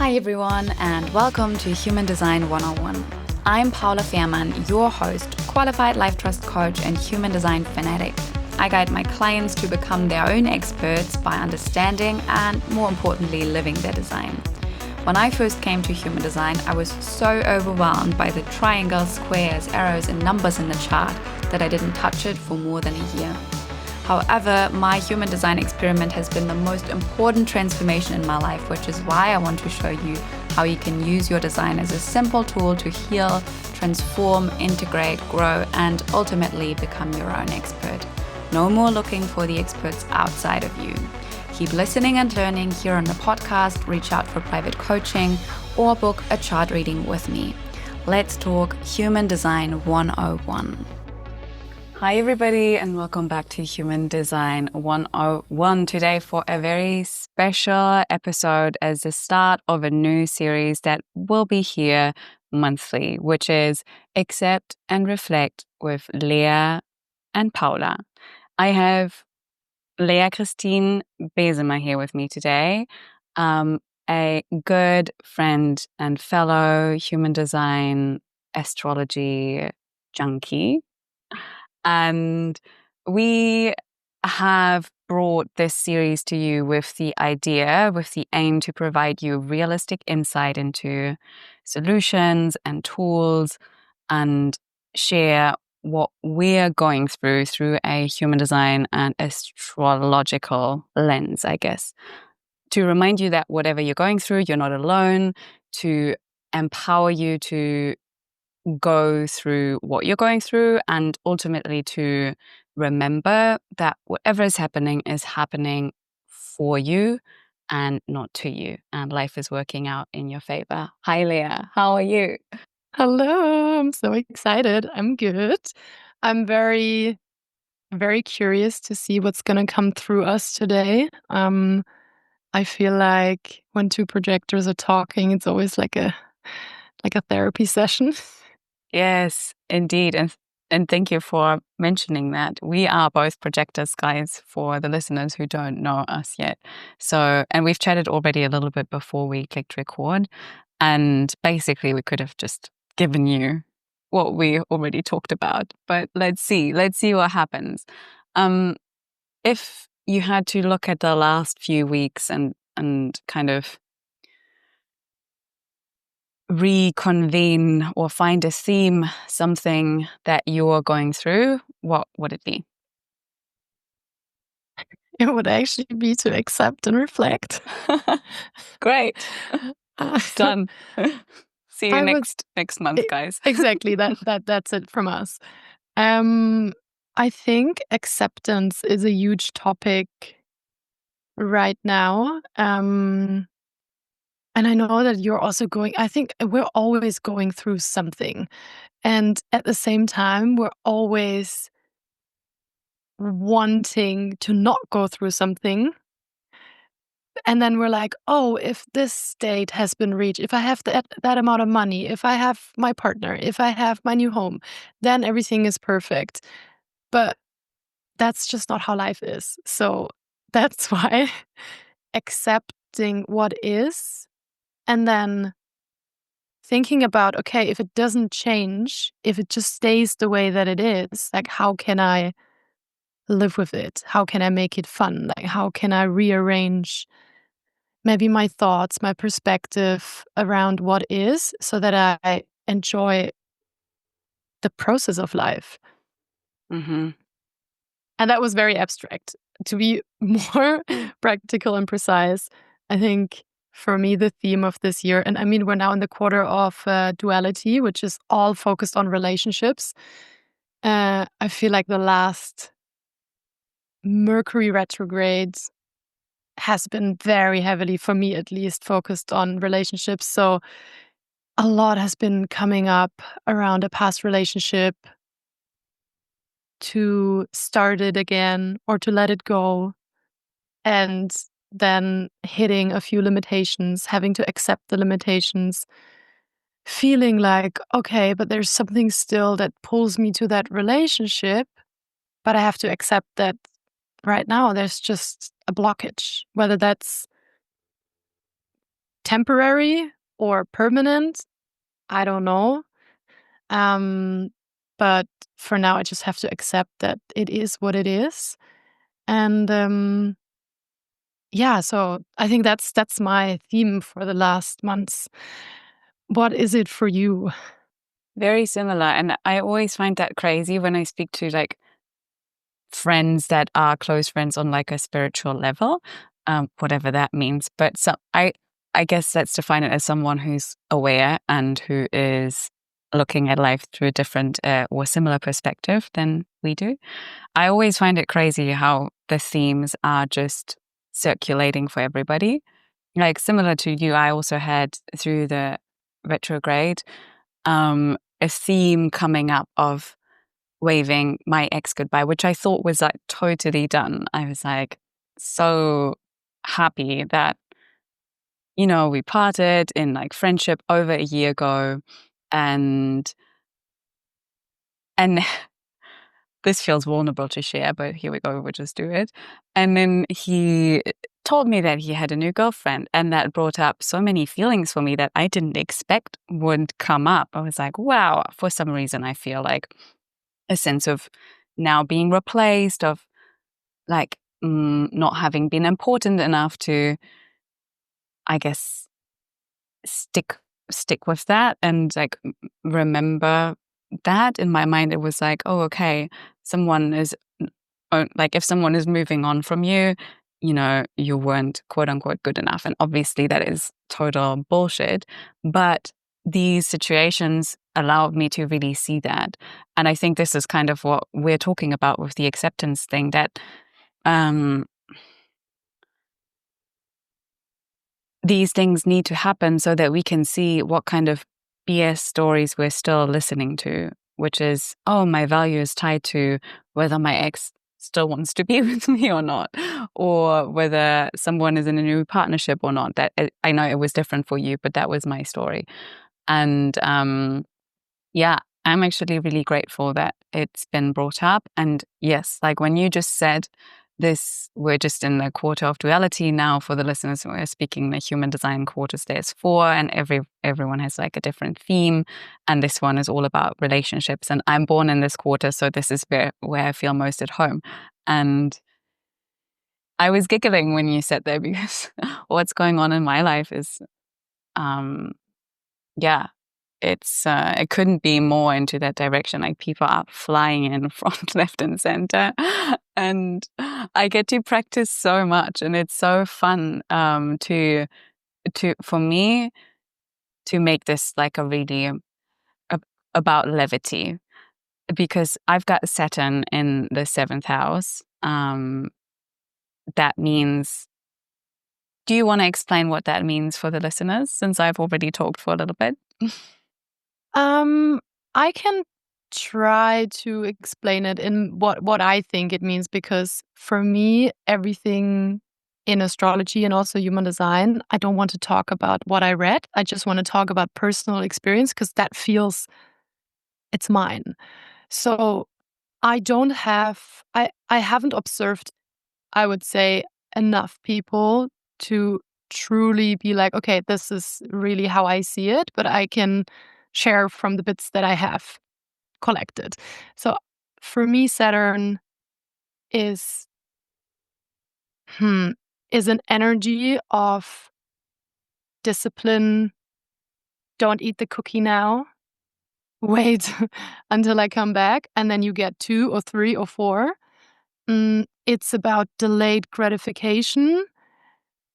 Hi everyone, and welcome to Human Design 101. I'm Paula Fehrmann, your host, qualified life trust coach and human design fanatic. I guide my clients to become their own experts by understanding and, more importantly, living their design. When I first came to human design, I was so overwhelmed by the triangles, squares, arrows, and numbers in the chart that I didn't touch it for more than a year. However, my human design experiment has been the most important transformation in my life, which is why I want to show you how you can use your design as a simple tool to heal, transform, integrate, grow, and ultimately become your own expert. No more looking for the experts outside of you. Keep listening and learning here on the podcast, reach out for private coaching, or book a chart reading with me. Let's talk Human Design 101. Hi everybody, and welcome back to Human Design 101 today for a very special episode as the start of a new series that will be here monthly, which is Accept and Reflect with Lea and Paula. I have Lea Christine Besemer here with me today, a good friend and fellow Human Design Astrology junkie. And we have brought this series to you with the aim to provide you realistic insight into solutions and tools and share what we're going through a human design and astrological lens, I guess. To remind you that whatever you're going through, you're not alone, to empower you to go through what you're going through, and ultimately to remember that whatever is happening for you and not to you, and life is working out in your favor. Hi Lea, how are you? Hello, I'm so excited. I'm good. I'm very, very curious to see what's going to come through us today. I feel like when two projectors are talking, it's always like a therapy session. Yes, indeed. And thank you for mentioning that. We are both projectors, guys, for the listeners who don't know us yet. So, and we've chatted already a little bit before we clicked record. And basically, we could have just given you what we already talked about. But let's see what happens. If you had to look at the last few weeks and kind of reconvene or find a theme, something that you're going through, what would it be? It would actually be to accept and reflect. Great. Done. See you I next month, guys. Exactly. That's it from us. I think acceptance is a huge topic right now. And I know that you're also I think we're always going through something. And at the same time, we're always wanting to not go through something. And then we're like, oh, if this state has been reached, if I have that amount of money, if I have my partner, if I have my new home, then everything is perfect. But that's just not how life is. So that's why accepting what is and then thinking about, okay, if it doesn't change, if it just stays the way that it is, like, how can I live with it? How can I make it fun? Like, how can I rearrange maybe my thoughts, my perspective around what is so that I enjoy the process of life? Mm-hmm. And that was very abstract. To be more practical and precise, I think for me, the theme of this year, and I mean, we're now in the quarter of duality, which is all focused on relationships. I feel like the last Mercury retrograde has been very heavily, for me at least, focused on relationships. So a lot has been coming up around a past relationship, to start it again or to let it go, and then hitting a few limitations, having to accept the limitations, feeling like, okay, but there's something still that pulls me to that relationship, but I have to accept that right now there's just a blockage, whether that's temporary or permanent. I don't know. But for now, I just have to accept that it is what it is. And yeah, so I think that's my theme for the last months. What is it for you? Very similar. And I always find that crazy when I speak to like friends that are close friends on like a spiritual level, whatever that means. But so I guess let's define it as someone who's aware and who is looking at life through a different or similar perspective than we do. I always find it crazy how the themes are just circulating for everybody. Like similar to you, I also had through the retrograde a theme coming up of waving my ex goodbye, which I thought was like totally done. I was like so happy that, we parted in like friendship over a year ago. And this feels vulnerable to share, but here we go, we'll just do it. And then he told me that he had a new girlfriend, and that brought up so many feelings for me that I didn't expect would come up. I was like, wow, for some reason I feel like a sense of now being replaced, of like not having been important enough to, I guess, stick with that and like remember that. In my mind it was like, oh, okay, someone is like, if someone is moving on from you, you weren't quote unquote good enough. And obviously that is total bullshit, but these situations allowed me to really see that. And I think this is kind of what we're talking about with the acceptance thing, that these things need to happen so that we can see what kind of BS stories we're still listening to, which is, oh, my value is tied to whether my ex still wants to be with me or not, or whether someone is in a new partnership or not. That I know it was different for you, but that was my story. And yeah, I'm actually really grateful that it's been brought up. And yes, like when you just said this, we're just in the quarter of duality now. For the listeners, we're speaking the human design quarters. There's 4, and everyone has like a different theme. And this one is all about relationships. And I'm born in this quarter, so this is where I feel most at home. And I was giggling when you said that, because what's going on in my life is, yeah, it couldn't be more into that direction. Like people are flying in front, left, and center, and I get to practice so much, and it's so fun to for me to make this like a really about levity, because I've got Saturn in the 7th house. That means. Do you want to explain what that means for the listeners, since I've already talked for a little bit? I can try to explain it in what I think it means, because for me, everything in astrology and also human design, I don't want to talk about what I read. I just want to talk about personal experience, because that feels it's mine. So I haven't observed, I would say, enough people to truly be like, okay, this is really how I see it, but I can share from the bits that I have collected. So for me, Saturn is is an energy of discipline. Don't eat the cookie now. Wait until I come back, and then you get 2 or 3 or 4. It's about delayed gratification.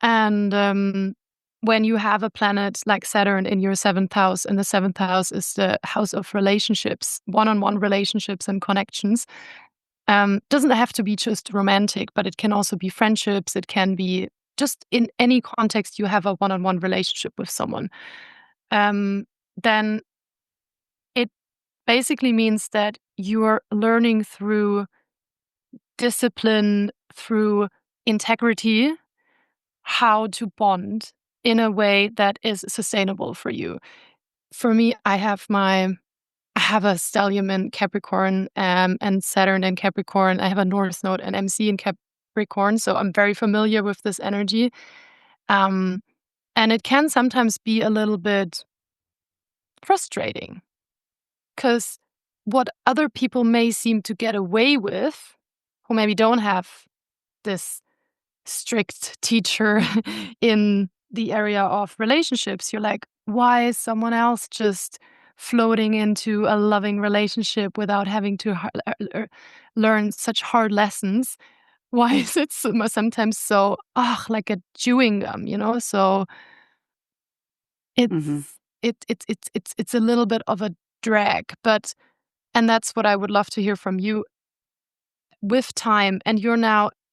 And when you have a planet like Saturn in your 7th house, and the 7th house is the house of relationships, one-on-one relationships and connections, doesn't have to be just romantic, but it can also be friendships. It can be just in any context you have a one-on-one relationship with someone. Then it basically means that you're learning through discipline, through integrity, how to bond in a way that is sustainable for you. For me, I have a stellium in Capricorn, and Saturn in Capricorn. I have a North Node and MC in Capricorn, so I'm very familiar with this energy. And it can sometimes be a little bit frustrating, because what other people may seem to get away with, who maybe don't have this strict teacher in the area of relationships, you're like, why is someone else just floating into a loving relationship without having to learn such hard lessons? Why is it sometimes so, like a chewing gum, So Hmm. it's a little bit of a drag, and that's what I would love to hear from you with time. And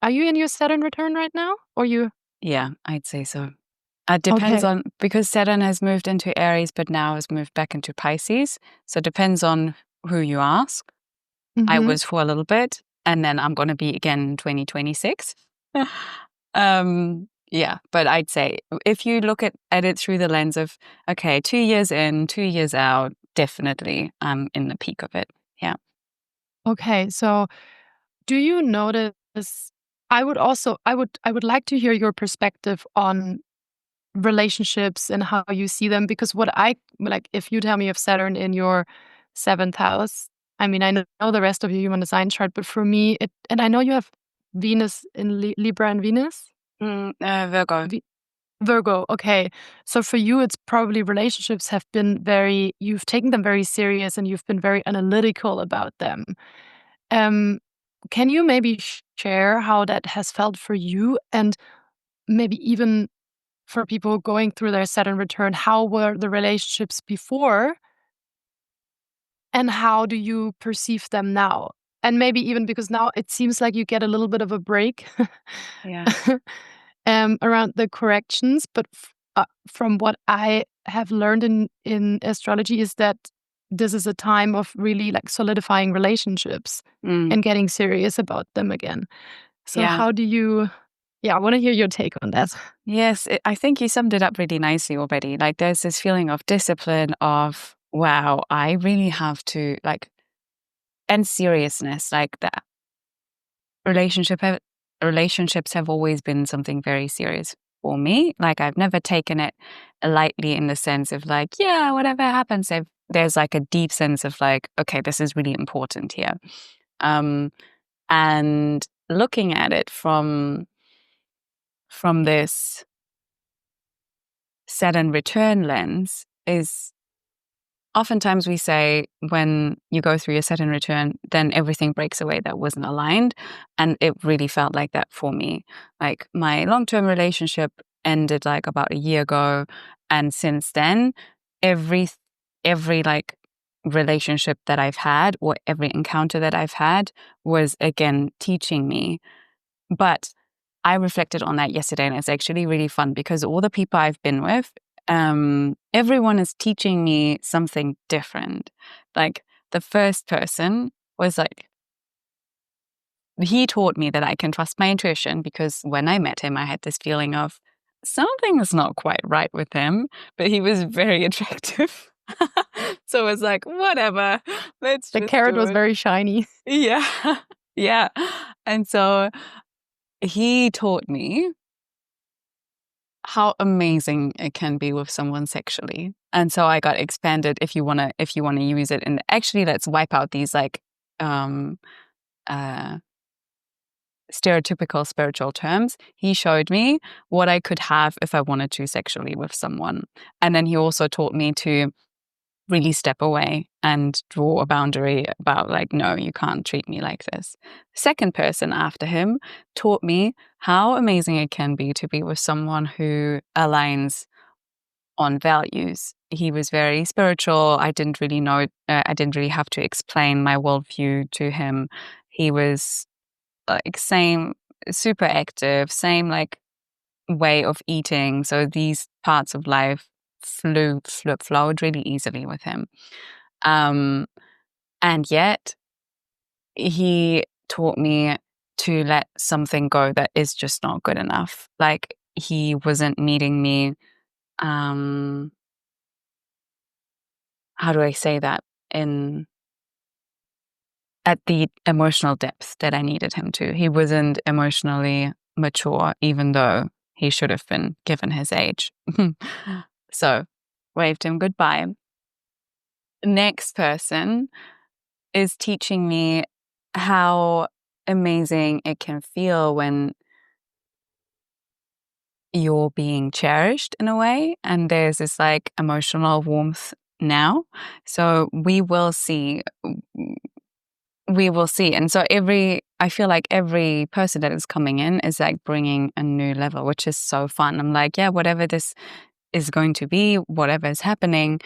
are you in your Saturn return right now? Or you Yeah, I'd say so. It depends Okay. on, because Saturn has moved into Aries, but now has moved back into Pisces. So it depends on who you ask. I Mhm. was for a little bit, and then I'm going to be again in 2026. Yeah, but I'd say if you look at it through the lens of, okay, 2 years in, 2 years out, definitely I'm in the peak of it. Yeah. Okay, so do you notice, I would like to hear your perspective on relationships and how you see them, because what I like, if you tell me of Saturn in your 7th house, I mean, I know the rest of your human design chart, but for me, and I know you have Venus in Libra and Venus? Virgo. Virgo, okay. So for you, it's probably relationships you've taken them very serious and you've been very analytical about them. Um, can you maybe share how that has felt for you? And maybe even for people going through their Saturn return, how were the relationships before and how do you perceive them now? And maybe even because now it seems like you get a little bit of a break Yeah. around the corrections. But from what I have learned in astrology is that this is a time of really like solidifying relationships Mm, and getting serious about them again. So yeah. how do you yeah, I want to hear your take on that. Yes, I think you summed it up really nicely already. Like, there's this feeling of discipline, of, wow, I really have to, like, and seriousness, like that. Relationship have, relationships have always been something very serious for me. Like, I've never taken it lightly in the sense of like, yeah, whatever happens, there's like a deep sense of like, okay, this is really important here. Um, and looking at it from this Saturn return lens is, oftentimes we say when you go through your Saturn return, then everything breaks away that wasn't aligned. And it really felt like that for me. Like, my long-term relationship ended like about a year ago. And since then, every like relationship that I've had, or every encounter that I've had, was again teaching me. But I reflected on that yesterday, and it's actually really fun because all the people I've been with, everyone is teaching me something different. Like, the first person was like, he taught me that I can trust my intuition, because when I met him, I had this feeling of something is not quite right with him, but he was very attractive. So it's like, whatever, let's The just carrot do was it. very shiny. Yeah. Yeah. And so he taught me how amazing it can be with someone sexually. And so I got expanded, if you wanna use it. And actually, let's wipe out these like um uh stereotypical spiritual terms. He showed me what I could have if I wanted to sexually with someone. And then he also taught me to really step away and draw a boundary about like, no, you can't treat me like this. Second person after him taught me how amazing it can be to be with someone who aligns on values. He was very spiritual. I didn't really know, I didn't really have to explain my worldview to him. He was like, same, super active, same like way of eating. So these parts of life flowed really easily with him. Um, and yet he taught me to let something go that is just not good enough. Like, he wasn't meeting me, um, how do I say that? In At the emotional depth that I needed him to. He wasn't emotionally mature, even though he should have been given his age. So waved him goodbye. Next person is teaching me how amazing it can feel when you're being cherished in a way, and there's this like emotional warmth now. So we will see. And so I feel like every person that is coming in is like bringing a new level, which is so fun. I'm like, yeah, whatever this is going to be, whatever is happening,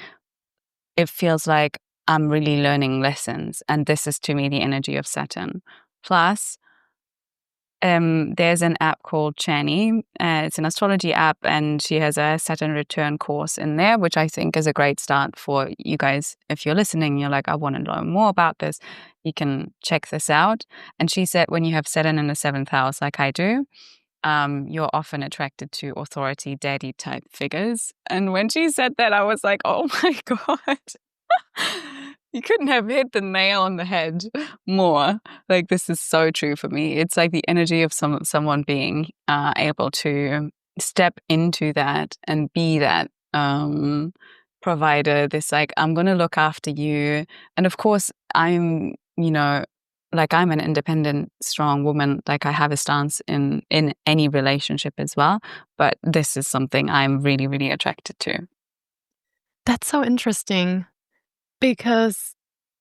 it feels like I'm really learning lessons. And this is to me the energy of Saturn. Plus, there's an app called Chani. It's an astrology app, and she has a Saturn return course in there, which I think is a great start for you guys. If you're listening, you're like, I want to learn more about this, you can check this out. And she said when you have Saturn in the 7th house, like I do, you're often attracted to authority, daddy type figures. And when she said that, I was like, oh my God. You couldn't have hit the nail on the head more. Like, this is so true for me. It's like the energy of someone being able to step into that and be that provider. This like, I'm going to look after you. And of course, I'm I'm an independent, strong woman. Like, I have a stance in any relationship as well. But this is something I'm really, really attracted to. That's so interesting. Because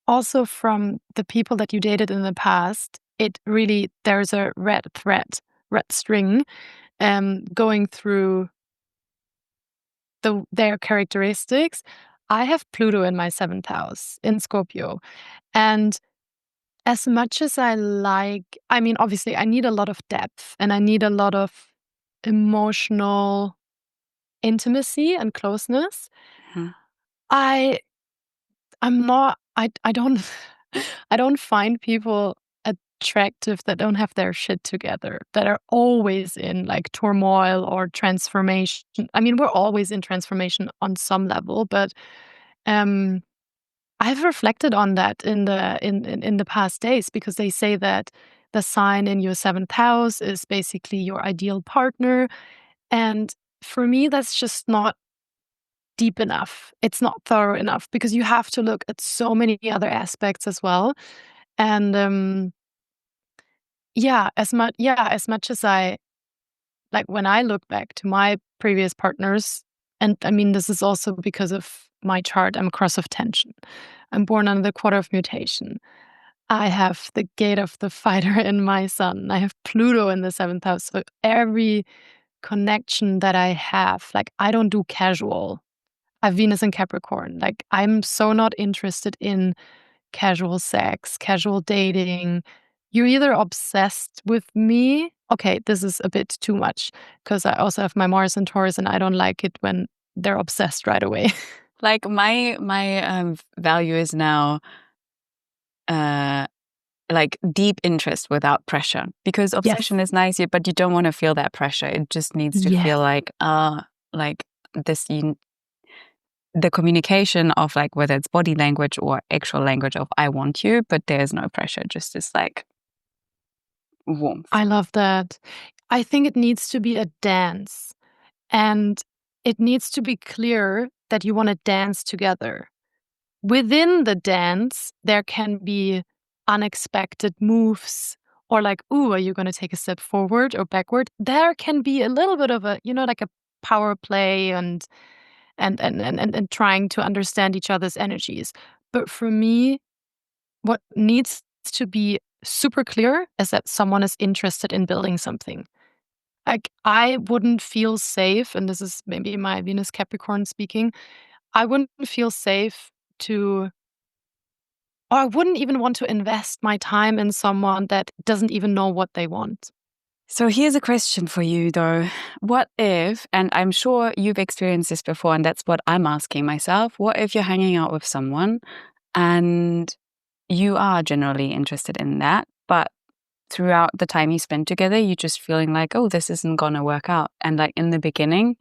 also from the people that you dated in the past, there's a red string going through their characteristics. I have Pluto in my 7th house in Scorpio. And as much as obviously I need a lot of depth and I need a lot of emotional intimacy and closeness. Mhm. I'm not I don't I don't find people attractive that don't have their shit together, that are always in like turmoil or transformation. I mean, we're always in transformation on some level, but um I've reflected on that in the past days, because they say that the sign in your 7th house is basically your ideal partner. And for me, that's just not deep enough. It's not thorough enough, because you have to look at so many other aspects as well. And as much as I like, when I look back to my previous partners, and I mean, this is also because of my chart, I'm a cross of tension. I'm born under the quarter of mutation. I have the gate of the fighter in my sun. I have Pluto in the 7th house. So every connection that I have, like, I don't do casual. I have Venus in Capricorn. Like, I'm so not interested in casual sex, casual dating. You're either obsessed with me. Okay, this is a bit too much, because I also have my Mars in Taurus, and I don't like it when they're obsessed right away. Like, my value is now like deep interest without pressure, because obsession is nice, but you don't want to feel that pressure. It just needs to feel like this. The communication of like, whether it's body language or actual language of I want you, but there's no pressure, just this like warmth. I love that. I think it needs to be a dance, and it needs to be clear that you want to dance together. Within the dance, there can be unexpected moves, or like, ooh, are you going to take a step forward or backward? There can be a little bit of a, like a power play, and trying to understand each other's energies. But for me, what needs to be super clear is that someone is interested in building something. Like, I wouldn't feel safe, and this is maybe my Venus Capricorn speaking, I wouldn't feel safe or I wouldn't even want to invest my time in someone that doesn't even know what they want. So here's a question for you though. What if, and I'm sure you've experienced this before, and that's what I'm asking myself, what if you're hanging out with someone and you are generally interested in that, but throughout the time you spend together, you're just feeling like, oh, this isn't gonna work out. And like in the beginning,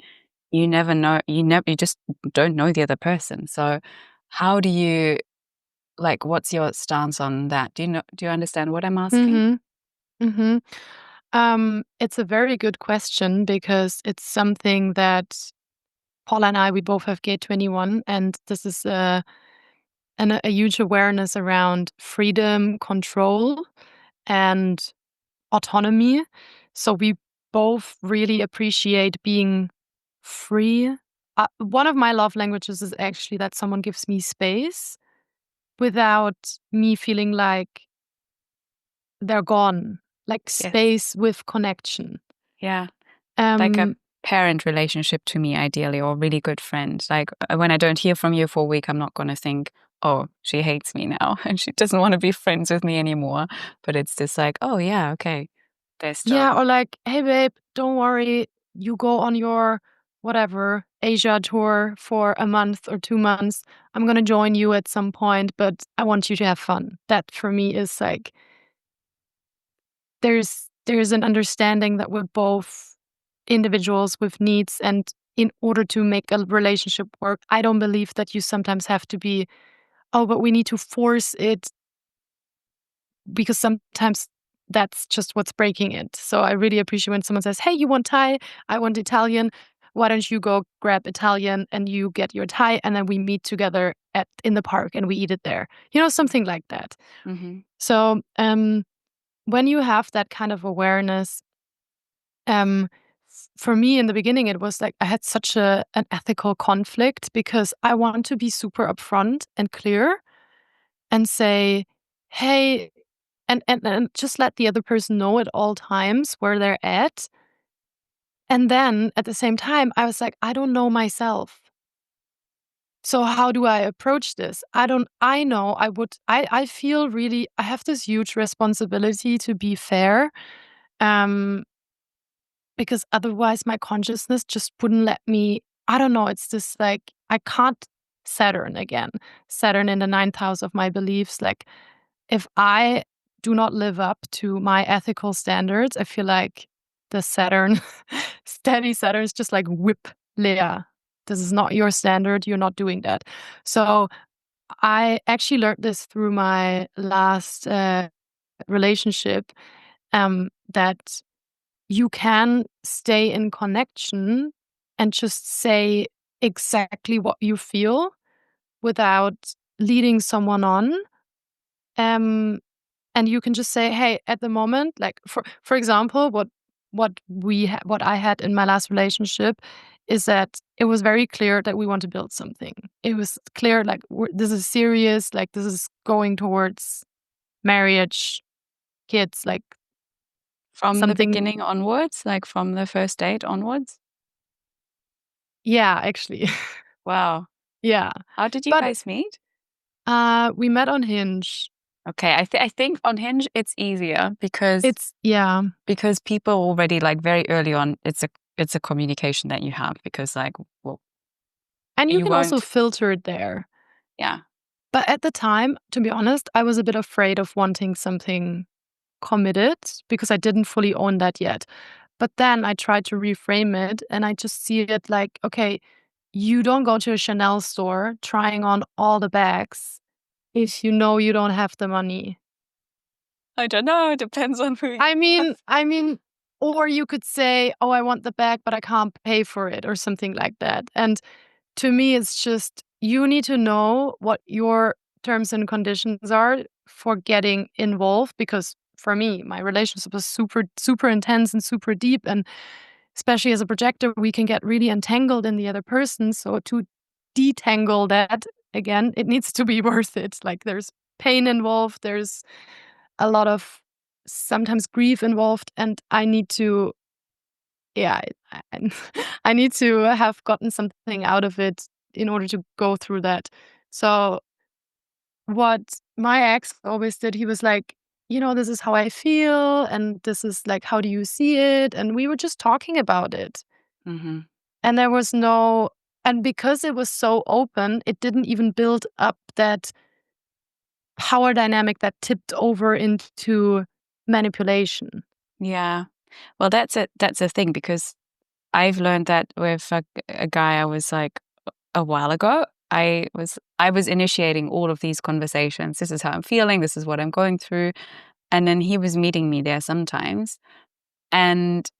you never know, you just don't know the other person. So how do you, like, what's your stance on that? Do you understand what I'm asking? Mhm. Mhm. It's a very good question because it's something that Paula and I, we both have Gate 21, and this is a huge awareness around freedom, control, and autonomy. So we both really appreciate being free. One of my love languages is actually that someone gives me space without me feeling like they're gone, like Yes. space with connection. Yeah. Like a Um, parent relationship to me, ideally, or really good friend. Like when I don't hear from you for a week, I'm not going to think, oh, she hates me now and she doesn't want to be friends with me anymore. But it's just like, oh, yeah, okay. There's still. yeah, or like, hey babe, don't worry, you go on your whatever Asia tour for a month or 2 months. I'm gonna join you at some point, but I want you to have fun. That for me is like there's an understanding that we're both individuals with needs, and in order to make a relationship work, I don't believe that you sometimes have to be, oh, but we need to force it, because sometimes that's just what's breaking it. So I really appreciate when someone says, hey, you want Thai? I want Italian. Why don't you go grab Italian and you get your Thai, and then we meet together in the park and we eat it there. Something like that. Mm-hmm. So when you have that kind of awareness, um, for me in the beginning, it was like I had such an ethical conflict because I want to be super upfront and clear and say, hey, and just let the other person know at all times where they're at. And then at the same time, I was like, I don't know myself. So how do I approach this? I know I feel really, I have this huge responsibility to be fair. Um, because otherwise my consciousness just wouldn't let me. I don't know. It's just like, I can't. Saturn again, Saturn in the ninth house of my beliefs. Like, if I do not live up to my ethical standards, I feel like the Saturn, steady Saturn is just like, whip, Lea. This is not your standard. You're not doing that. So I actually learned this through my last relationship, that you can stay in connection and just say exactly what you feel without leading someone on. Um, and you can just say, hey, at the moment, like for example, what I had in my last relationship is that it was very clear that we want to build something. It was clear, like, this is serious, like this is going towards marriage, kids, like From the something. beginning onwards, like from the first date onwards? Yeah, actually. Wow. Yeah. How did you But guys meet? we met on Hinge. Okay, I think on Hinge it's easier because Yeah. people already, like, very early on, it's a communication that you have because, like, well, And you you can also won't. filter it there. Yeah. But at the time, to be honest, I was a bit afraid of wanting something committed because I didn't fully own that yet. But then I tried to reframe it and I just see it like, okay, you don't go to a Chanel store trying on all the bags if you know you don't have the money. I don't know. It depends on who. I mean, or you could say, oh, I want the bag, but I can't pay for it or something like that. And to me, it's just, you need to know what your terms and conditions are for getting involved. Because for me, my relationship was super, super intense and super deep. And especially as a projector, we can get really entangled in the other person. So to detangle that again, it needs to be worth it. Like, there's pain involved, there's a lot of sometimes grief involved. And I need to, yeah, I, I need to have gotten something out of it in order to go through that. So what my ex always did, he was like, this is how I feel, and this is like, how do you see it? And we were just talking about it. Mm-hmm. And there was no, and because it was so open, it didn't even build up that power dynamic that tipped over into manipulation. Yeah. Well, that's a thing because I've learned that with a guy I was like a while ago. I was initiating all of these conversations. This is how I'm feeling. This is what I'm going through. And then he was meeting me there sometimes. And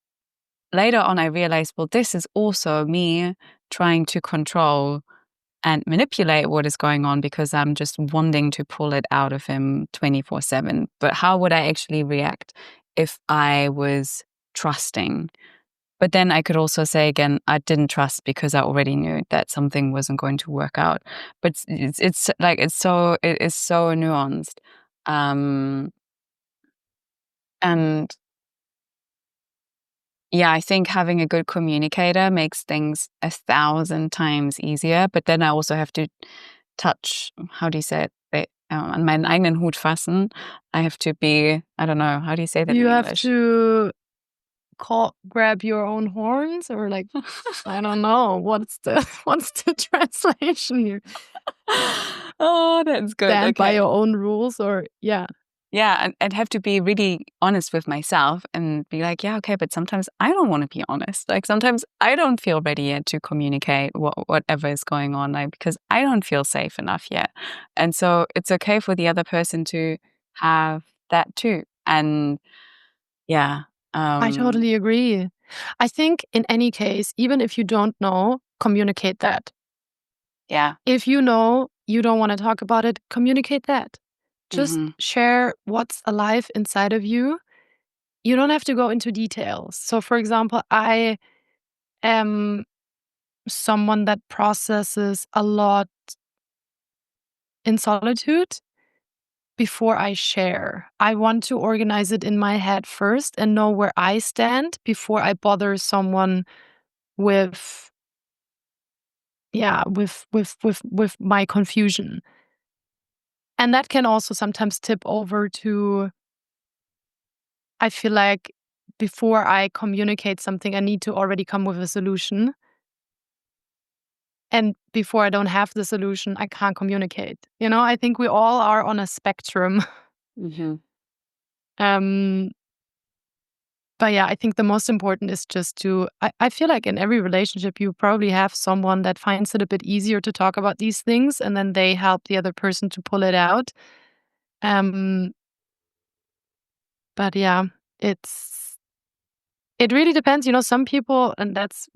later on, I realized, well, this is also me trying to control and manipulate what is going on because I'm just wanting to pull it out of him 24/7. But how would I actually react if I was trusting? But then I could also say again, I didn't trust because I already knew that something wasn't going to work out. But it's like it is so nuanced, and yeah, I think having a good communicator makes things 1,000 times easier. But then I also have to touch, how do you say it? An meinen eigenen Hut fassen. I have to be, I don't know, how do you say that in You have English? to grab your own horns, or like, I don't know, what's the translation here? Oh, that's good. Stand by Okay. your own rules, or yeah. Yeah, and I'd have to be really honest with myself and be like, yeah, okay, but sometimes I don't want to be honest. Like sometimes I don't feel ready yet to communicate whatever is going on, like because I don't feel safe enough yet. And so it's okay for the other person to have that too. And yeah, I um, totally agree. I think in any case, even if you don't know, communicate that. yeah, If you know you don't wanna talk about it, communicate that. Just hmm share what's alive inside of you. You don't have to go into details. So, for example, I am someone that processes a lot in solitude before I share. I want to organize it in my head first and know where I stand before I bother someone with, yeah, with my confusion. And that can also sometimes tip over to, I feel like before I communicate something, I need to already come with a solution. And before I don't have the solution, I can't communicate. I think we all are on a spectrum. hmm Um, but yeah, I think the most important is just to, I feel like in every relationship, you probably have someone that finds it a bit easier to talk about these things, and then they help the other person to pull it out. Um, but yeah, it really depends. Some people, and that's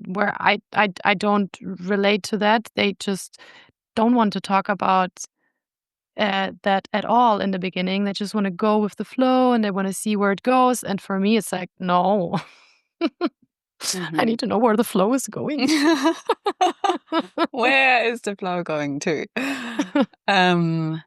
where I don't relate to that. They just don't want to talk about that at all in the beginning. They just want to go with the flow and they want to see where it goes. And for me, it's like, no, I hmm need to know where the flow is going. Where is the flow going to?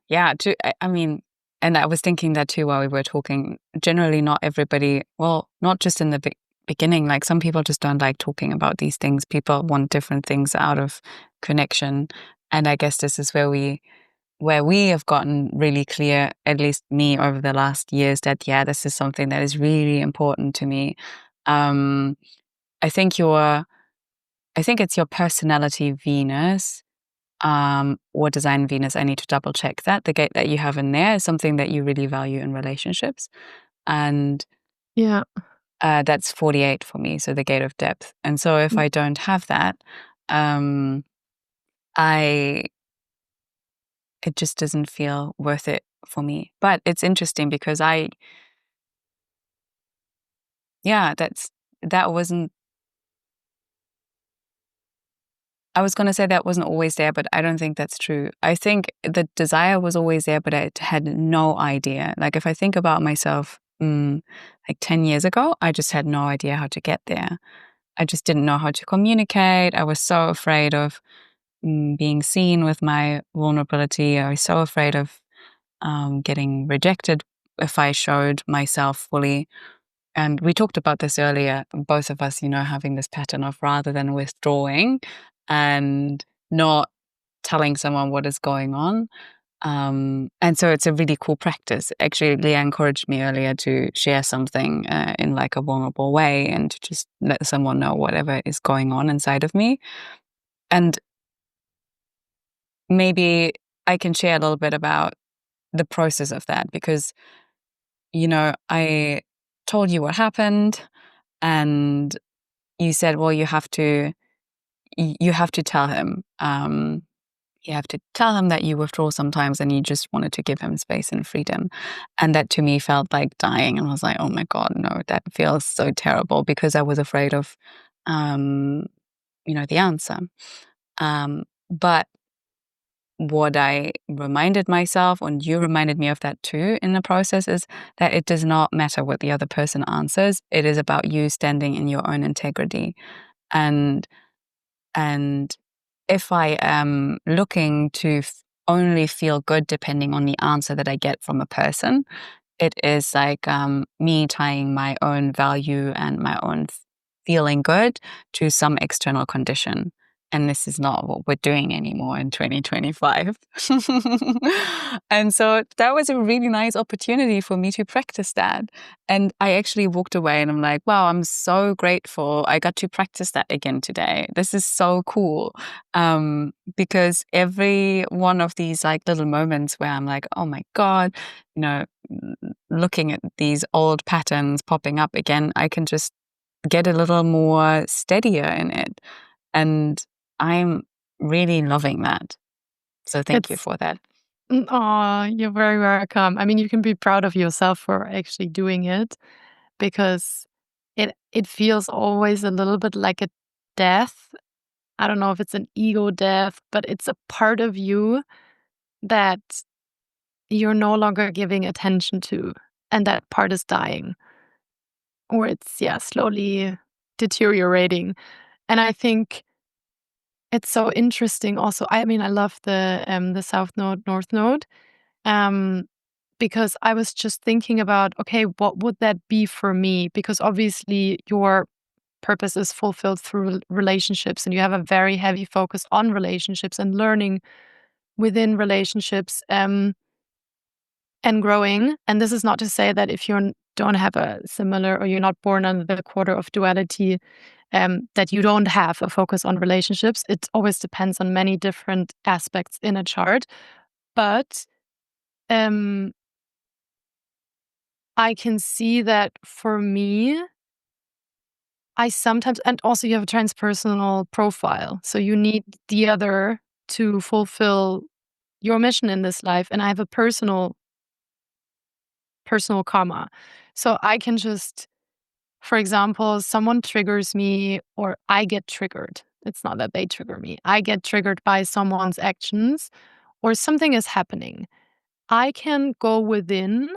Yeah, I mean, and I was thinking that too while we were talking. Generally, not everybody, well, not just in the beginning, like some people just don't like talking about these things. People want different things out of connection. And I guess this is where we have gotten really clear, at least me over the last years, that yeah, this is something that is really important to me. Um, I think I think it's your personality Venus, or design Venus. I need to double check that. The gate that you have in there is something that you really value in relationships. And Yeah. that's 48 for me, so the gate of depth. And so if I don't have that, um, I it just doesn't feel worth it for me. But it's interesting because yeah, that wasn't I was going to say that wasn't always there, but I don't think that's true. I think the desire was always there, but I had no idea. Like if I think about myself, like 10 years ago, I just had no idea how to get there. I just didn't know how to communicate. I was so afraid of being seen with my vulnerability. I was so afraid of getting rejected if I showed myself fully. And we talked about this earlier, both of us, having this pattern of rather than withdrawing and not telling someone what is going on. And so it's a really cool practice. Actually, Leah encouraged me earlier to share something in like a vulnerable way and to just let someone know whatever is going on inside of me. And maybe I can share a little bit about the process of that because, I told you what happened and you said, well, you have to tell him. you have to tell him that you withdraw sometimes and you just wanted to give him space and freedom. And that to me felt like dying. And I was like, oh my God, no, that feels so terrible, because I was afraid of, the answer. But what I reminded myself, and you reminded me of that too in the process, is that it does not matter what the other person answers. It is about you standing in your own integrity. And and if I am looking to only feel good depending on the answer that I get from a person, it is like me tying my own value and my own feeling good to some external condition. And this is not what we're doing anymore in 2025. And so that was a really nice opportunity for me to practice that. And I actually walked away and I'm like, wow, I'm so grateful I got to practice that again today. This is so cool. Because every one of these like little moments where I'm like, oh my God, looking at these old patterns popping up again, I can just get a little more steadier in it. And I'm really loving that. So thank you It's for that. Oh, you're very welcome. I mean, you can be proud of yourself for actually doing it, because it feels always a little bit like a death. I don't know if it's an ego death, but it's a part of you that you're no longer giving attention to, and that part is dying, or it's, yeah, slowly deteriorating. And I think it's so interesting also. I mean, I love the South Node, North Node, um, because I was just thinking about, okay, what would that be for me? Because obviously your purpose is fulfilled through relationships, and you have a very heavy focus on relationships and learning within relationships, and growing. And this is not to say that if you don't have a similar, or you're not born under the quarter of duality, that you don't have a focus on relationships. It always depends on many different aspects in a chart. But um, I can see that for me, I sometimes, and also you have a transpersonal profile. So you need the other to fulfill your mission in this life. And I have a personal karma. So I can just, for example, someone triggers me or I get triggered. It's not that they trigger me. I get triggered by someone's actions or something is happening. I can go within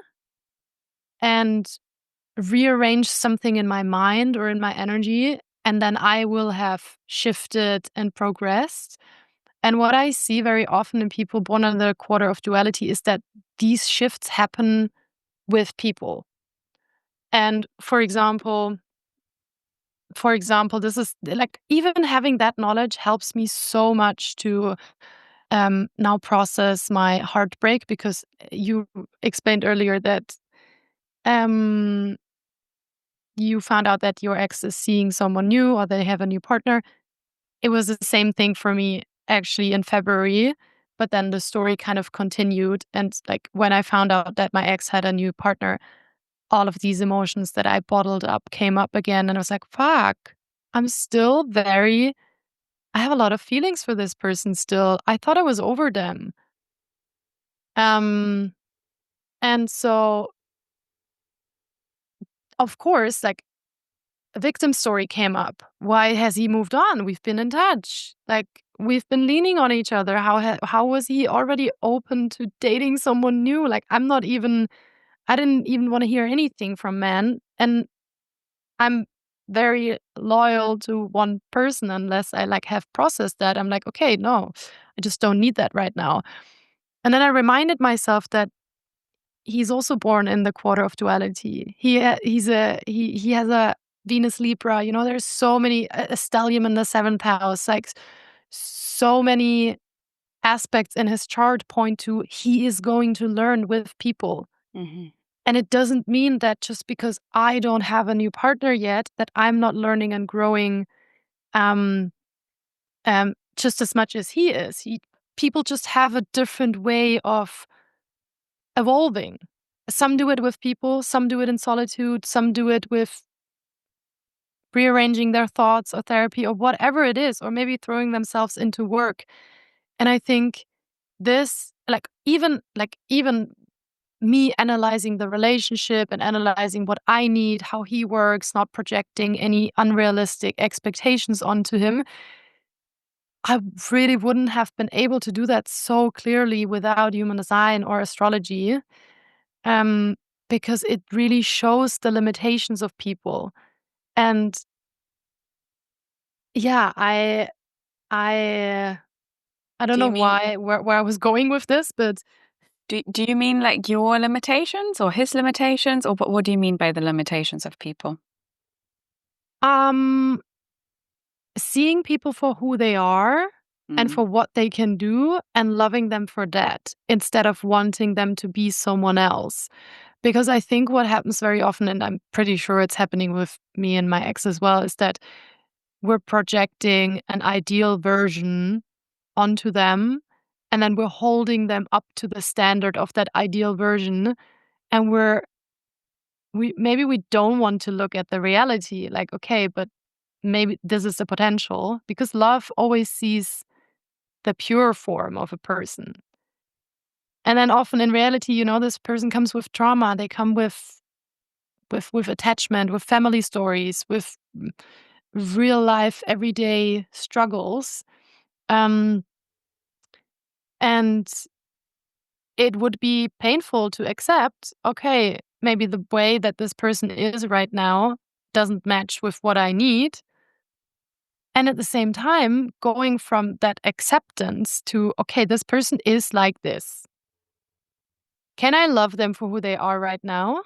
and rearrange something in my mind or in my energy, and then I will have shifted and progressed. And what I see very often in people born under the quarter of duality is that these shifts happen with people. And for example, this is like, even having that knowledge helps me so much to now process my heartbreak, because you explained earlier that um, you found out that your ex is seeing someone new or they have a new partner. It was the same thing for me actually in February, but then the story kind of continued. And like when I found out that my ex had a new partner, all of these emotions that I bottled up came up again. And I was like, fuck, I'm still very, I have a lot of feelings for this person still. I thought I was over them. Um, and so, of course, like, a victim story came up. Why has he moved on? We've been in touch. Like, we've been leaning on each other. How was he already open to dating someone new? Like, I didn't even want to hear anything from men. And I'm very loyal to one person unless I like have processed that. I'm like, okay, no, I just don't need that right now. And then I reminded myself that he's also born in the quarter of duality. He has a Venus Libra. There's so many, a stellium in the seventh house. Like, so many aspects in his chart point to he is going to learn with people. Hmm. And it doesn't mean that just because I don't have a new partner yet, that I'm not learning and growing um, just as much as he is. People just have a different way of evolving. Some do it with people, some do it in solitude, some do it with rearranging their thoughts or therapy or whatever it is, or maybe throwing themselves into work. And I think this, even me analyzing the relationship and analyzing what I need, how he works, not projecting any unrealistic expectations onto him, I really wouldn't have been able to do that so clearly without human design or astrology, um, because it really shows the limitations of people. And yeah, I don't Do know you mean where I was going with this, but do you mean like your limitations or his limitations, or what do you mean by the limitations of people? um seeing people for who they are and Mm. for what they can do and loving them for that instead of wanting them to be someone else. Because I think what happens very often, and I'm pretty sure it's happening with me and my ex as well, is that we're projecting an ideal version onto them, and then we're holding them up to the standard of that ideal version, and we don't want to look at the reality, like, okay, but maybe this is the potential, because love always sees the pure form of a person. And then often in reality, this person comes with trauma. They come with attachment, with family stories, with real life everyday struggles. Um, and it would be painful to accept, okay, maybe the way that this person is right now doesn't match with what I need. And at the same time, going from that acceptance to, okay, this person is like this. Can I love them for who they are right now?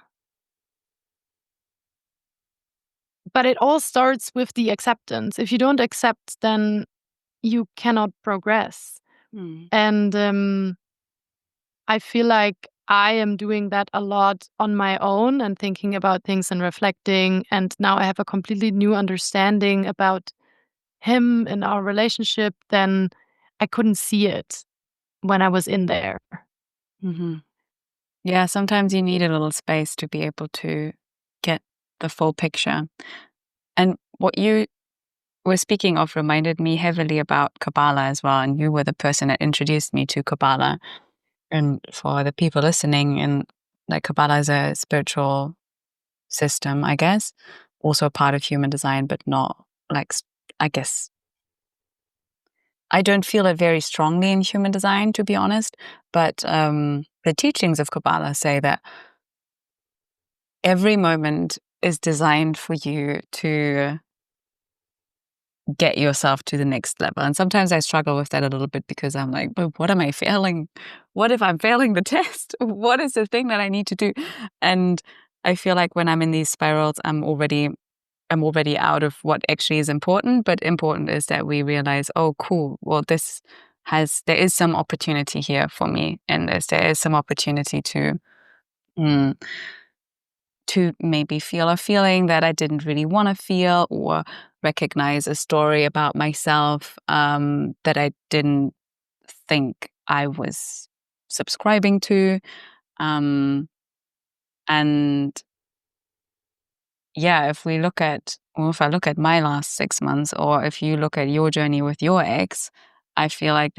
But it all starts with the acceptance. If you don't accept, then you cannot progress. Mm. And I feel like I am doing that a lot on my own and thinking about things and reflecting. And now I have a completely new understanding about him and our relationship than I couldn't see it when I was in there. Hmm. Yeah, sometimes you need a little space to be able to get the full picture. And what you were speaking of reminded me heavily about Kabbalah as well. And you were the person that introduced me to Kabbalah. And for the people listening, and like Kabbalah is a spiritual system, I guess, also a part of human design, but not like, I guess, I don't feel it very strongly in human design, to be honest. But the teachings of Kabbalah say that every moment is designed for you to get yourself to the next level. And sometimes I struggle with that a little bit because I'm like, but what am I failing? What if I'm failing the test? What is the thing that I need to do? And I feel like when I'm in these spirals, I'm already out of what actually is important. But important is that we realize, oh, cool. Well, there is some opportunity here for me, and there is some opportunity mm, to maybe feel a feeling that I didn't really want to feel, or recognize a story about myself that I didn't think I was subscribing to. Um, and yeah, if I look at my last 6 months, or if you look at your journey with your ex, I feel like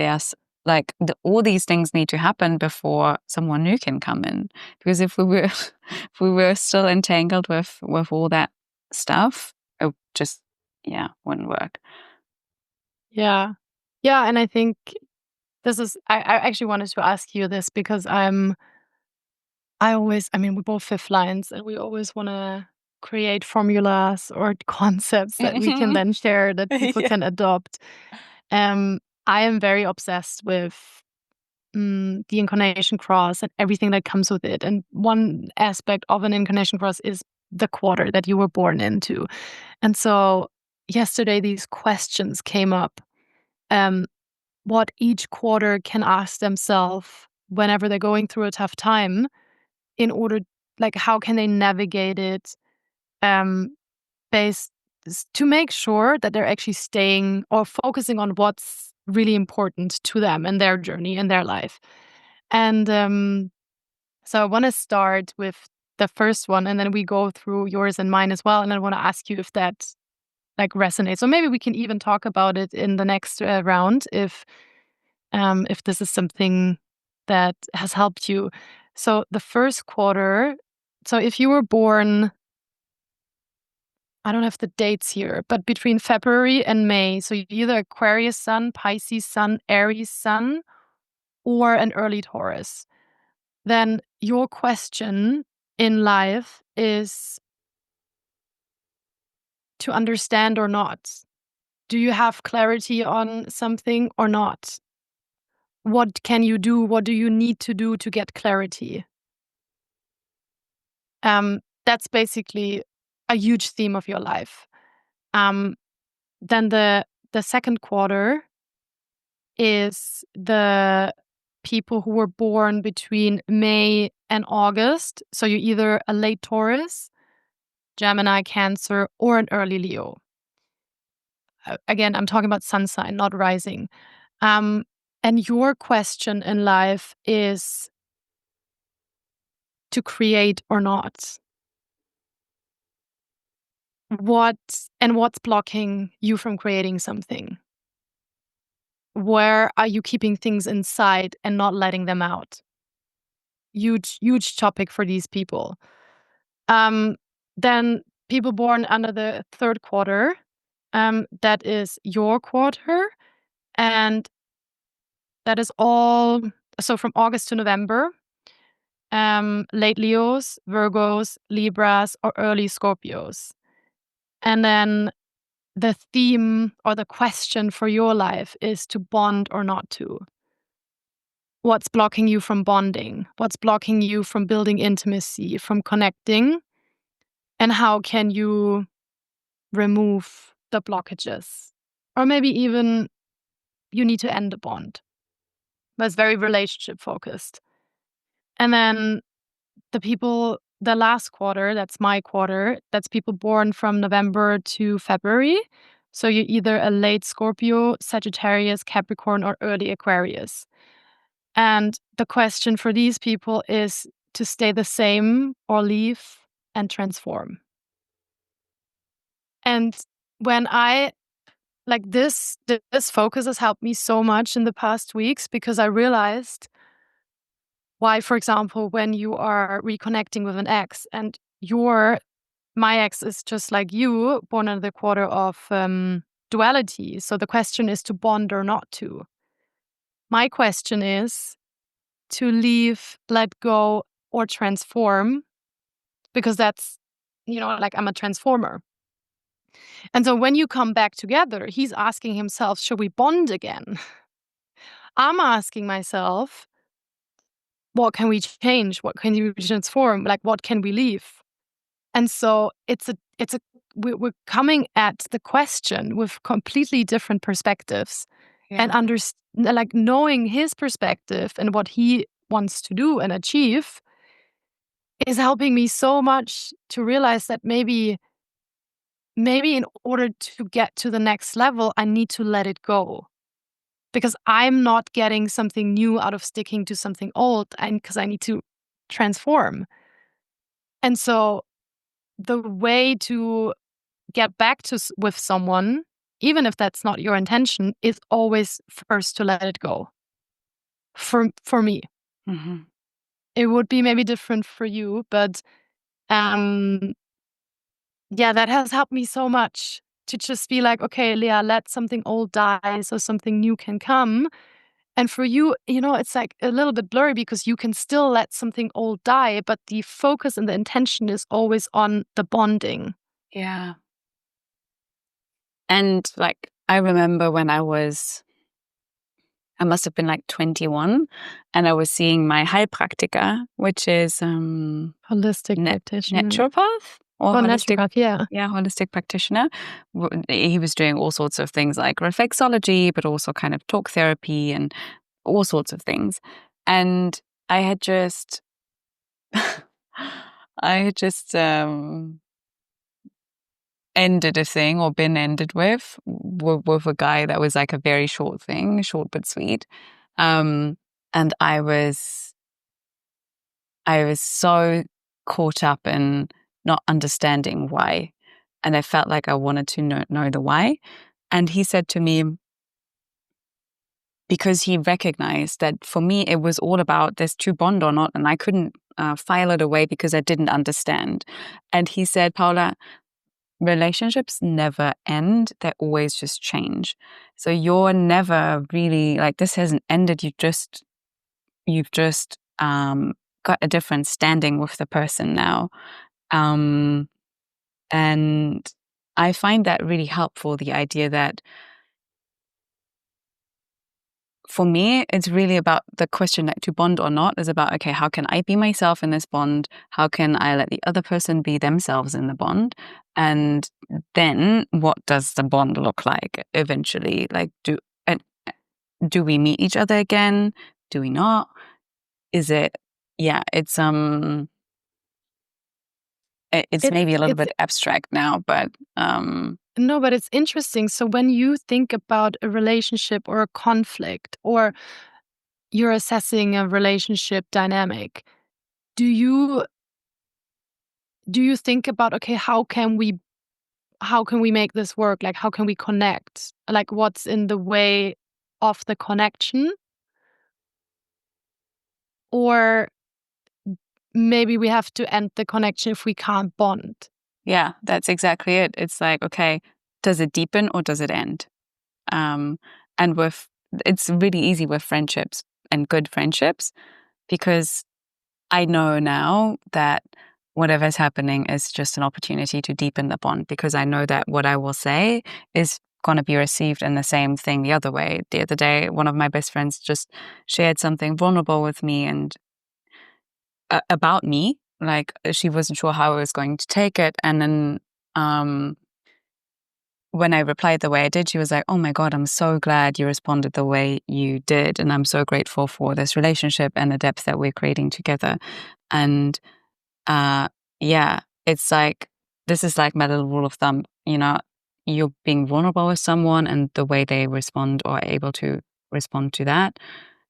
all these things need to happen before someone new can come in. Because if we were, if we were still entangled with all that stuff, it just, yeah, wouldn't work. Yeah. Yeah. And I think I actually wanted to ask you this because I mean, we're both fifth lines and we always want to create formulas or concepts that we can then share that people Yeah. can adopt. I am very obsessed with the incarnation cross and everything that comes with it. And one aspect of an incarnation cross is the quarter that you were born into. And so yesterday, these questions came up. Um, what each quarter can ask themselves whenever they're going through a tough time in order, like, how can they navigate it, um, based to make sure that they're actually staying or focusing on what's really important to them and their journey and their life. And so I want to start with the first one, and then we go through yours and mine as well. And I want to ask you if that like resonates. So maybe we can even talk about it in the next round if this is something that has helped you. So the first quarter, so if you were born, I don't have the dates here, but between February and May, so you're either Aquarius sun, Pisces sun, Aries sun, or an early Taurus, then your question in life is to understand or not. Do you have clarity on something or not? What can you do? What do you need to do to get clarity? That's basically a huge theme of your life. Then the second quarter is the people who were born between May and August. So you're either a late Taurus, Gemini, Cancer, or an early Leo. Again, I'm talking about sun sign, not rising. And your question in life is to create or not. What's blocking you from creating something? Where are you keeping things inside and not letting them out? Huge topic for these people. Then people born under the third quarter, that is your quarter, and that is all. So from August to November, late Leos, Virgos, Libras, or early Scorpios. And then the theme or the question for your life is to bond or not to. What's blocking you from bonding? What's blocking you from building intimacy, from connecting? And how can you remove the blockages? Or maybe even you need to end a bond. That's very relationship focused. And then the last quarter, that's my quarter, that's people born from November to February. So you're either a late Scorpio, Sagittarius, Capricorn, or early Aquarius. And the question for these people is to stay the same or leave and transform. And when I like this focus has helped me so much in the past weeks, because I realized why, for example, when you are reconnecting with an ex and my ex is just like you, born in the quarter of duality. So the question is to bond or not to. My question is to leave, let go, or transform, because that's, like I'm a transformer. And so when you come back together, he's asking himself, should we bond again? I'm asking myself, what can we change? What can we transform? Like, what can we leave? And so we're coming at the question with completely different perspectives. Yeah. And like knowing his perspective and what he wants to do and achieve is helping me so much to realize that maybe in order to get to the next level, I need to let it go. Because I'm not getting something new out of sticking to something old, and because I need to transform. And so the way to get back with someone, even if that's not your intention, is always first to let it go. For me. Mm-hmm. It would be maybe different for you, but yeah, that has helped me so much to just be like, okay, Lea, let something old die so something new can come. And for you, it's like a little bit blurry because you can still let something old die, but the focus and the intention is always on the bonding. Yeah. And like, I remember when I must have been like 21, and I was seeing my Heilpraktiker, which is Holistic practitioner. naturopath or holistic, naturopath, yeah. Yeah, holistic practitioner. He was doing all sorts of things like reflexology, but also kind of talk therapy and all sorts of things. And I had just, ended a thing or been ended with a guy that was like a very short thing, short but sweet. And I was so caught up in not understanding why. And I felt like I wanted to know the why. And he said to me, because he recognized that for me, it was all about this true bond or not. And I couldn't file it away because I didn't understand. And he said, Paula, relationships never end. They always just change. So you're never really like, this hasn't ended. You've just got a different standing with the person now. And I find that really helpful, the idea that for me, it's really about the question, like, to bond or not, is about, okay, how can I be myself in this bond? How can I let the other person be themselves in the bond? And then what does the bond look like eventually? Like, do we meet each other again? Do we not? Is it, yeah, it's maybe a little bit abstract now, but no, but it's interesting. So when you think about a relationship or a conflict, or you're assessing a relationship dynamic, do you think about, okay, how can we make this work? Like, how can we connect? Like, what's in the way of the connection? Or maybe we have to end the connection if we can't bond. Yeah, that's exactly it. It's like, okay, does it deepen or does it end? And it's really easy with friendships and good friendships, because I know now that whatever's happening is just an opportunity to deepen the bond, because I know that what I will say is going to be received in the same thing the other way. The other day, one of my best friends just shared something vulnerable with me and about me. Like, she wasn't sure how I was going to take it. And then when I replied the way I did, she was like, oh my God, I'm so glad you responded the way you did. And I'm so grateful for this relationship and the depth that we're creating together. And yeah, it's like, this is like my little rule of thumb, you're being vulnerable with someone, and the way they respond or are able to respond to that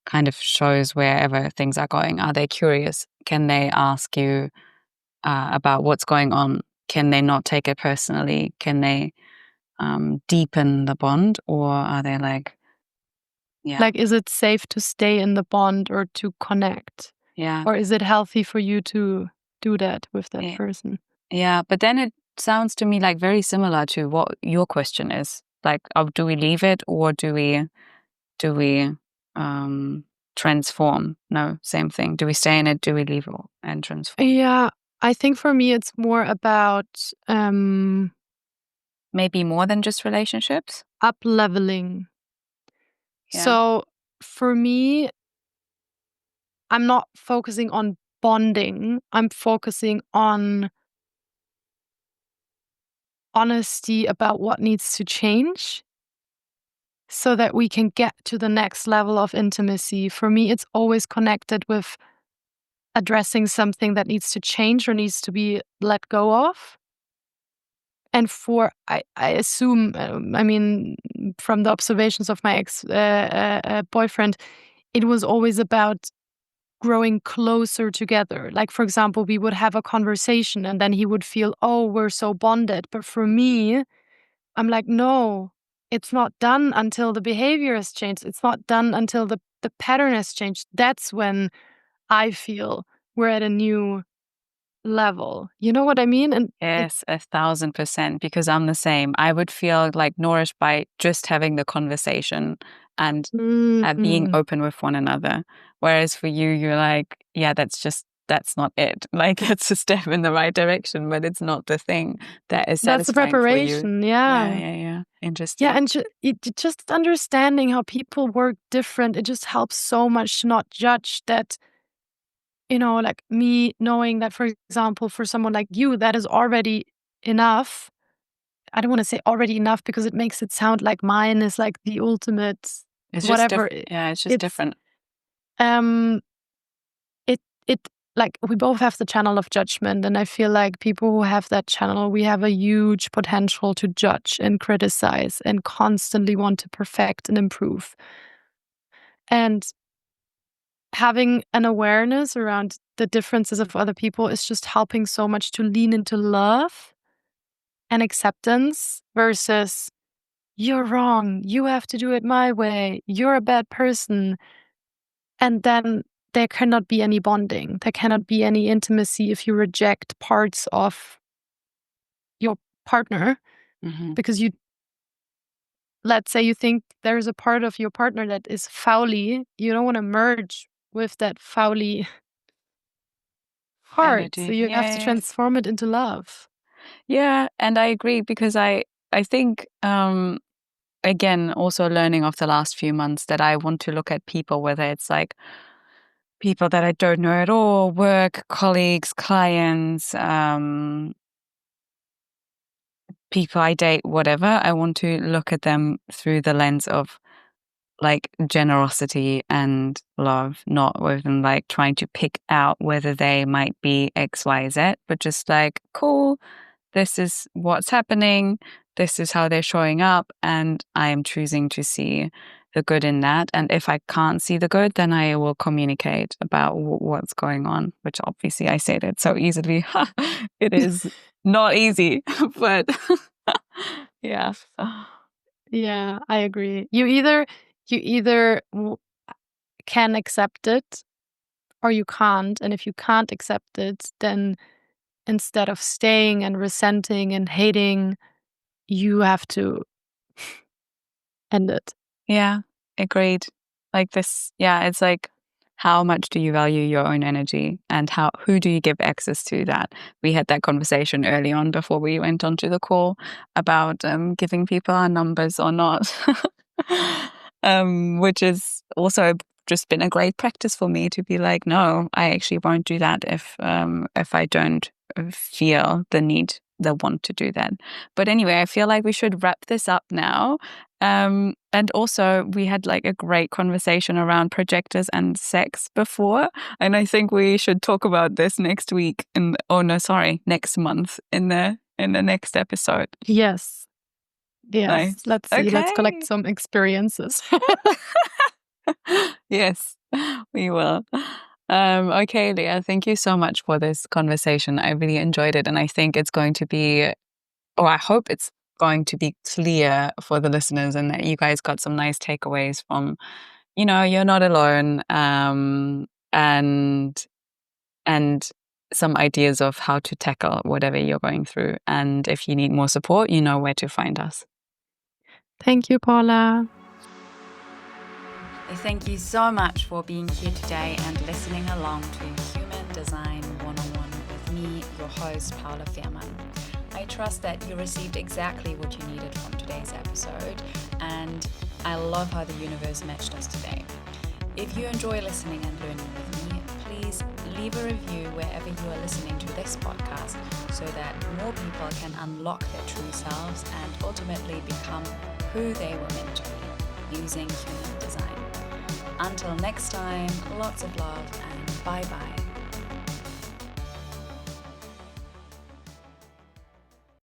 kind of shows wherever things are going. Are they curious? Can they ask you about what's going on? Can they not take it personally? Can they deepen the bond, or are they like, yeah, Like, is it safe to stay in the bond or to connect? yeah, Or is it healthy for you to do that with that yeah, person? yeah? But then it sounds to me like very similar to what your question is. Like, do we leave it, or do we transform? No, same thing. Do we stay in it? Do we leave it and transform? Yeah, I think for me it's more about Maybe more than just relationships. up leveling. Yeah. So for me, I'm not focusing on bonding. I'm focusing on honesty about what needs to change so that we can get to the next level of intimacy. For me, it's always connected with addressing something that needs to change or needs to be let go of. And I assume, I mean, from the observations of my ex boyfriend, it was always about growing closer together. Like, for example, we would have a conversation and then he would feel, oh, we're so bonded. But for me, I'm like, no, it's not done until the behavior has changed. It's not done until the pattern has changed. That's when I feel we're at a new level. You know what I mean? And Yes, 1,000%, because I'm the same. I would feel like nourished by just having the conversation and being mm, open with one another. Whereas for you, you're like, yeah, that's not it. Like, it's a step in the right direction, but it's not the thing that is that's the satisfying for you. preparation. Yeah, Yeah. yeah, yeah. Yeah. Interesting. And just understanding how people work different, it just helps so much to not judge that, like me knowing that, for example, for someone like you, that is already enough. I don't want to say already enough because it makes it sound like mine is like the ultimate It's just whatever. different. Yeah, it's just It's different. um it like we both have the channel of judgment, and I feel like people who have that channel, we have a huge potential to judge and criticize and constantly want to perfect and improve. And having an awareness around the differences of other people is just helping so much to lean into love and acceptance versus you're wrong, you have to do it my way, you're a bad person. And then there cannot be any bonding. There cannot be any intimacy if you reject parts of your partner because let's say you think there's a part of your partner that is foully, you don't want to merge with that foully part. So Energy. you have to Yes. transform it into love. Yeah, and I agree because I think again, also learning of the last few months that I want to look at people, whether it's like people that I don't know at all, work, colleagues, clients, people I date, whatever. I want to look at them through the lens of like generosity and love, not within like trying to pick out whether they might be X, Y, Z, but just like, cool, this is what's happening, this is how they're showing up, and I am choosing to see the good in that. And if I can't see the good, then I will communicate about what's going on, which obviously I say that so easily. It is not easy, but yeah. Yeah, I agree. You either can accept it or you can't. And if you can't accept it, then instead of staying and resenting and hating, you have to end it. Yeah, agreed. Like this, yeah, it's like how much do you value your own energy and who do you give access to that? We had that conversation early on before we went onto the call about giving people our numbers or not. Which is also just been a great practice for me to be like, no, I actually won't do that if I don't feel the want to do that. But anyway, I feel like we should wrap this up now. And also we had like a great conversation around projectors and sex before. And I think we should talk about this next week next month in the next episode. Yes. Nice. Let's see. Let's Okay. collect some experiences. Yes, we will. Okay, Lea, thank you so much for this conversation. I really enjoyed it. And I think it's going to be, or I hope it's going to be clear for the listeners and that you guys got some nice takeaways from, you're not alone, and some ideas of how to tackle whatever you're going through. And if you need more support, you know where to find us. Thank you, Paula. Thank you so much for being here today and listening along to Human Design 101 with me, your host, Paula Fehrmann. I trust that you received exactly what you needed from today's episode, and I love how the universe matched us today. If you enjoy listening and learning with me, please leave a review wherever you are listening to this podcast so that more people can unlock their true selves and ultimately become who they were meant to be using human design. Until next time, lots of love and bye-bye.